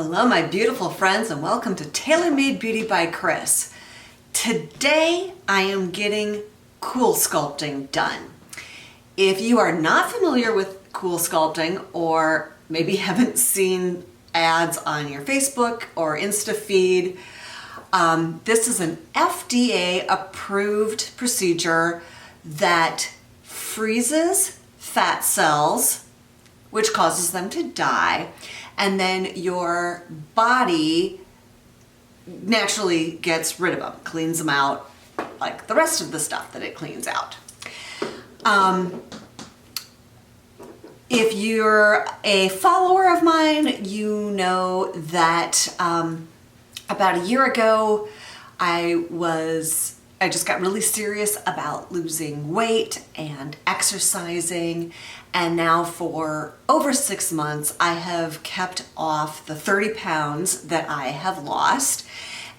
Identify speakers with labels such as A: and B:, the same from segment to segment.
A: Hello my beautiful friends and welcome to Tailor Made Beauty by Kris. Today I am getting Cool Sculpting done. If you are not familiar with Cool Sculpting or maybe haven't seen ads on your Facebook or Insta feed, this is an FDA approved procedure that freezes fat cells, which causes them to die, and then your body naturally gets rid of them, cleans them out like the rest of the stuff that it cleans out. If you're a follower of mine, you know that about a year ago I just got really serious about losing weight and exercising, and now for over 6 months I have kept off the 30 pounds that I have lost.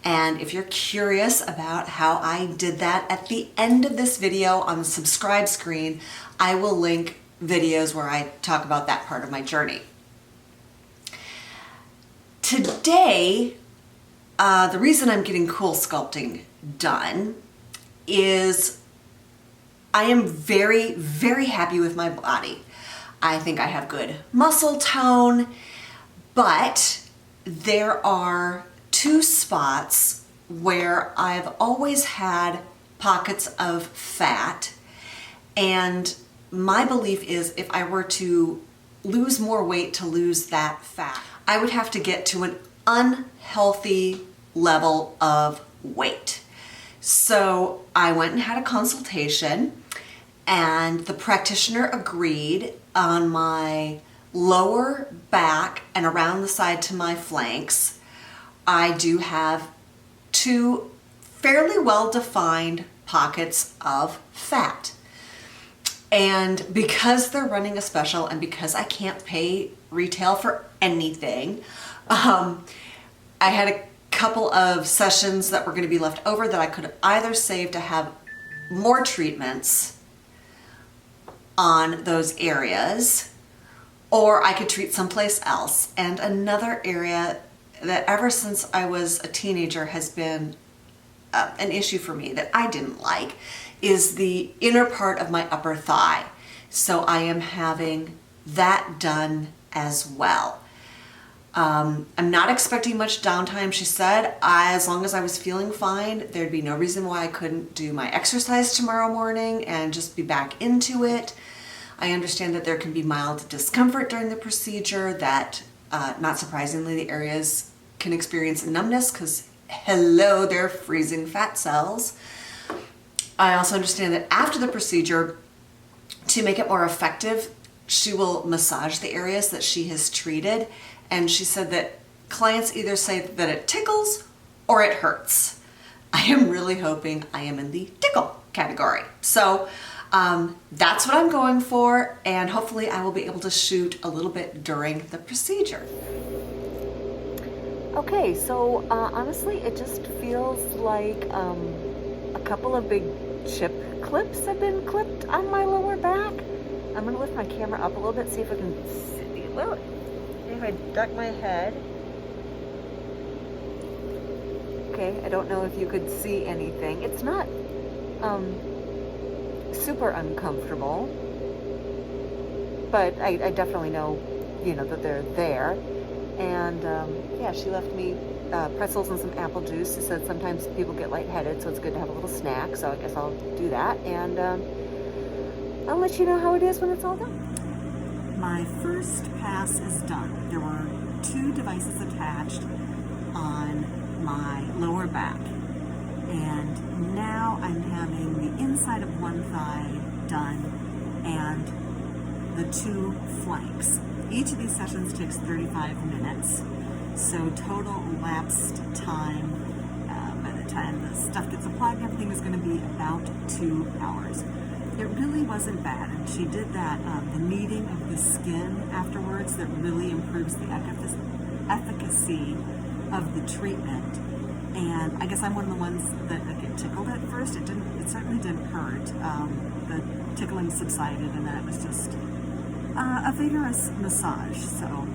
A: And if you're curious about how I did that, at the end of this video on the subscribe screen I will link videos where I talk about that part of my journey. Today, the reason I'm getting Cool Sculpting done is I am very, very happy with my body. I think I have good muscle tone, but there are two spots where I've always had pockets of fat, and my belief is if I were to lose more weight to lose that fat, I would have to get to an unhealthy level of weight. So I went and had a consultation, and the practitioner agreed on my lower back and around the side to my flanks. I do have two fairly well-defined pockets of fat. And because they're running a special and because I can't pay retail for anything, I had a couple of sessions that were going to be left over that I could either save to have more treatments on those areas, or I could treat someplace else. And another area that ever since I was a teenager has been an issue for me that I didn't like is the inner part of my upper thigh. So I am having that done as well. I'm not expecting much downtime, she said. As long as I was feeling fine, there'd be no reason why I couldn't do my exercise tomorrow morning and just be back into it. I understand that there can be mild discomfort during the procedure, that not surprisingly the areas can experience numbness because hello, they're freezing fat cells. I also understand that after the procedure, to make it more effective, she will massage the areas that she has treated. And she said that clients either say that it tickles or it hurts. I am really hoping I am in the tickle category. So that's what I'm going for, and hopefully I will be able to shoot a little bit during the procedure. Okay, so honestly it just feels like a couple of big chip clips have been clipped on my lower back. I'm going to lift my camera up a little bit, see if I can see. Well, if I duck my head. Okay, I don't know if you could see anything. It's not super uncomfortable, but I definitely know, that they're there. And yeah, she left me pretzels and some apple juice. She said sometimes people get lightheaded, so it's good to have a little snack. So I guess I'll do that, and I'll let you know how it is when it's all done. My first pass is done. There were 2 devices attached on my lower back, and now I'm having the inside of one thigh done and the 2 flanks. Each of these sessions takes 35 minutes, so total elapsed time by the time the stuff gets applied and everything is going to be about 2 hours. It really wasn't bad, and she did that, the kneading of the skin afterwards that really improves the efficacy of the treatment. And I guess I'm one of the ones that get tickled at first. It certainly didn't hurt. The tickling subsided, and then it was just a vigorous massage. So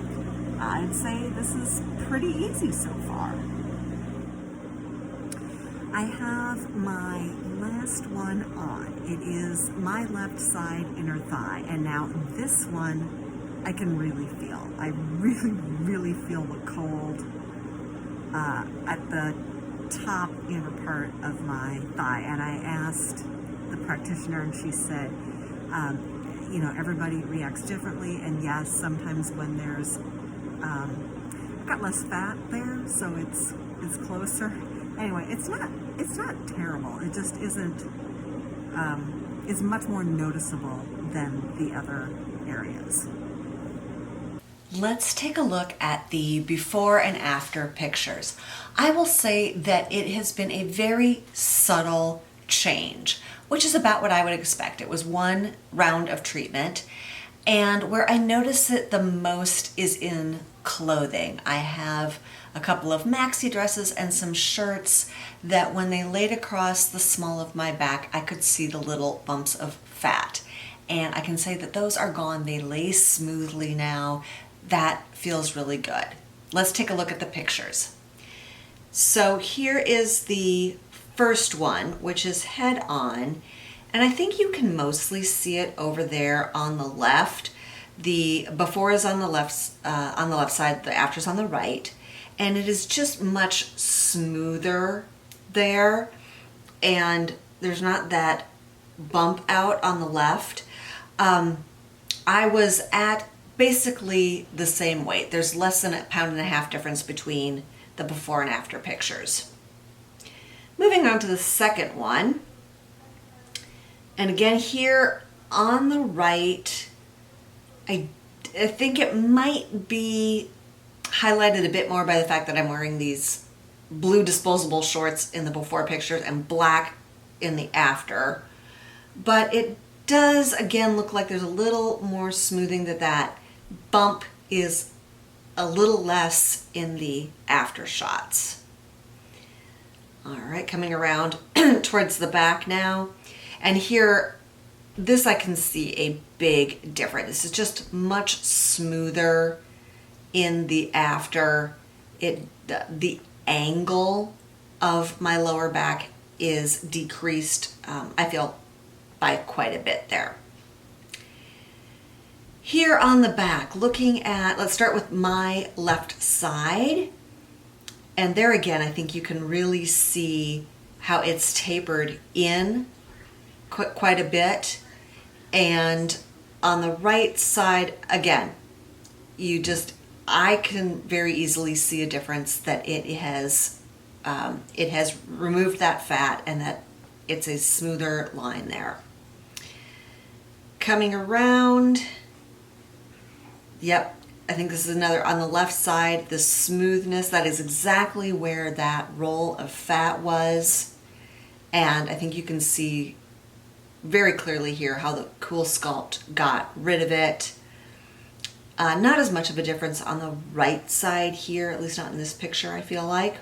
A: I'd say this is pretty easy so far. I have my last one on. It is my left side inner thigh, and now this one I can really feel. I really feel the cold at the top inner part of my thigh. And I asked the practitioner, and she said, you know, everybody reacts differently, and yes, sometimes when there's I've got less fat there, so it's closer. Anyway, it's not terrible. It just isn't. It's much more noticeable than the other areas. Let's take a look at the before and after pictures. I will say that it has been a very subtle change, which is about what I would expect. It was one round of treatment, and where I notice it the most is in clothing. I have a couple of maxi dresses and some shirts that when they laid across the small of my back, I could see the little bumps of fat. And I can say that those are gone. They lay smoothly now. That feels really good. Let's take a look at the pictures. So here is the first one, which is head on. And I think you can mostly see it over there on the left. The before is on the left side, the after is on the right. And it is just much smoother there, and there's not that bump out on the left. I was at basically the same weight. There's less than 1.5 pounds difference between the before and after pictures. Moving on to the second one, and again here on the right, I think it might be highlighted a bit more by the fact that I'm wearing these blue disposable shorts in the before pictures and black in the after. But it does again look like there's a little more smoothing, that bump is a little less in the after shots. All right, coming around towards the back now. And here, this I can see a big difference. This is just much smoother in the after. The angle of my lower back is decreased, I feel, by quite a bit there. Here on the back, looking at, let's start with my left side. And there again, I think you can really see how it's tapered in quite a bit. And on the right side, again, I can very easily see a difference that it has removed that fat and that it's a smoother line there. Coming around, yep, I think this is another, on the left side, the smoothness, that is exactly where that roll of fat was. And I think you can see very clearly here how the Cool Sculpt got rid of it. Not as much of a difference on the right side here, at least not in this picture, I feel like.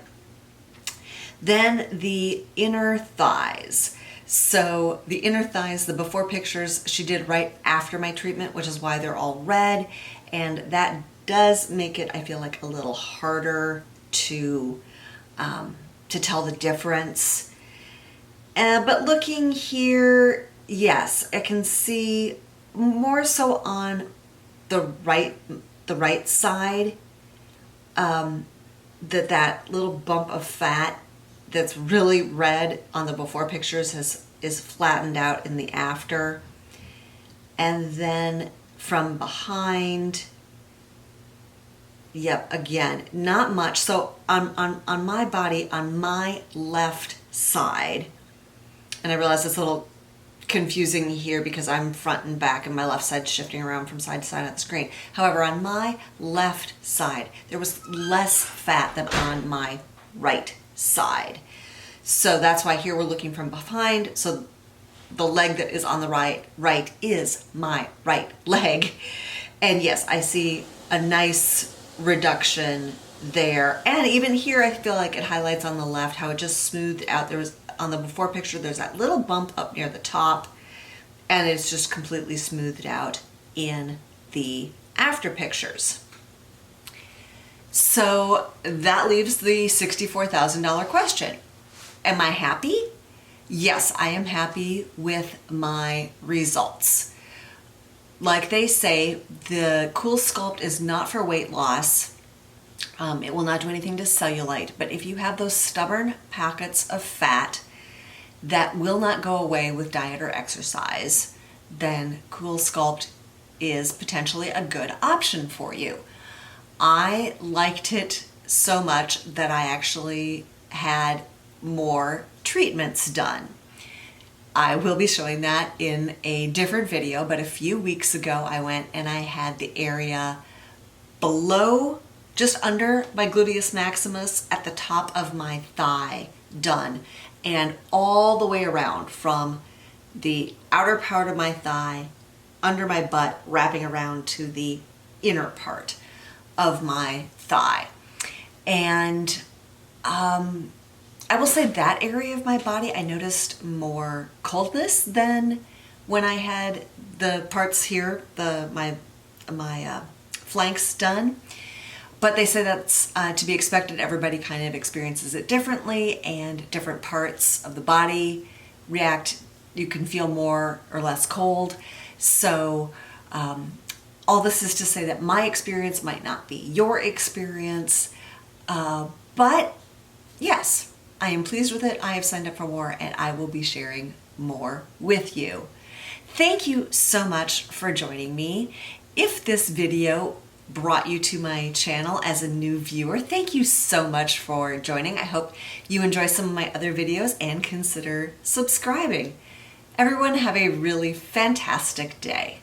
A: Then the inner thighs. So the inner thighs, the before pictures she did right after my treatment, which is why they're all red. And that does make it, I feel like, a little harder to tell the difference. But looking here, yes, I can see more so on the right side, that little bump of fat that's really red on the before pictures is flattened out in the after. And then from behind, yep, again, not much. So on my body, on my left side, and I realize it's a little confusing here because I'm front and back and my left side shifting around from side to side on the screen. However, on my left side, there was less fat than on my right side. So that's why here we're looking from behind. So the leg that is on the right is my right leg. And yes, I see a nice reduction there. And even here, I feel like it highlights on the left how it just smoothed out. There was, on the before picture, there's that little bump up near the top, and it's just completely smoothed out in the after pictures. So that leaves the $64,000 question. Am I happy? Yes, I am happy with my results. Like they say, the Cool Sculpt is not for weight loss. It will not do anything to cellulite, but if you have those stubborn pockets of fat that will not go away with diet or exercise, then Cool Sculpt is potentially a good option for you. I liked it so much that I actually had more treatments done. I will be showing that in a different video, but a few weeks ago I went and I had the area below, just under my gluteus maximus at the top of my thigh done, and all the way around from the outer part of my thigh, under my butt, wrapping around to the inner part of my thigh. And I will say that area of my body, I noticed more coldness than when I had the parts here, my flanks done. But they say that's to be expected. Everybody kind of experiences it differently, and different parts of the body react. You can feel more or less cold. So all this is to say that my experience might not be your experience. But yes, I am pleased with it. I have signed up for more, and I will be sharing more with you. Thank you so much for joining me. If this video brought you to my channel as a new viewer, thank you so much for joining. I hope you enjoy some of my other videos and consider subscribing. Everyone have a really fantastic day.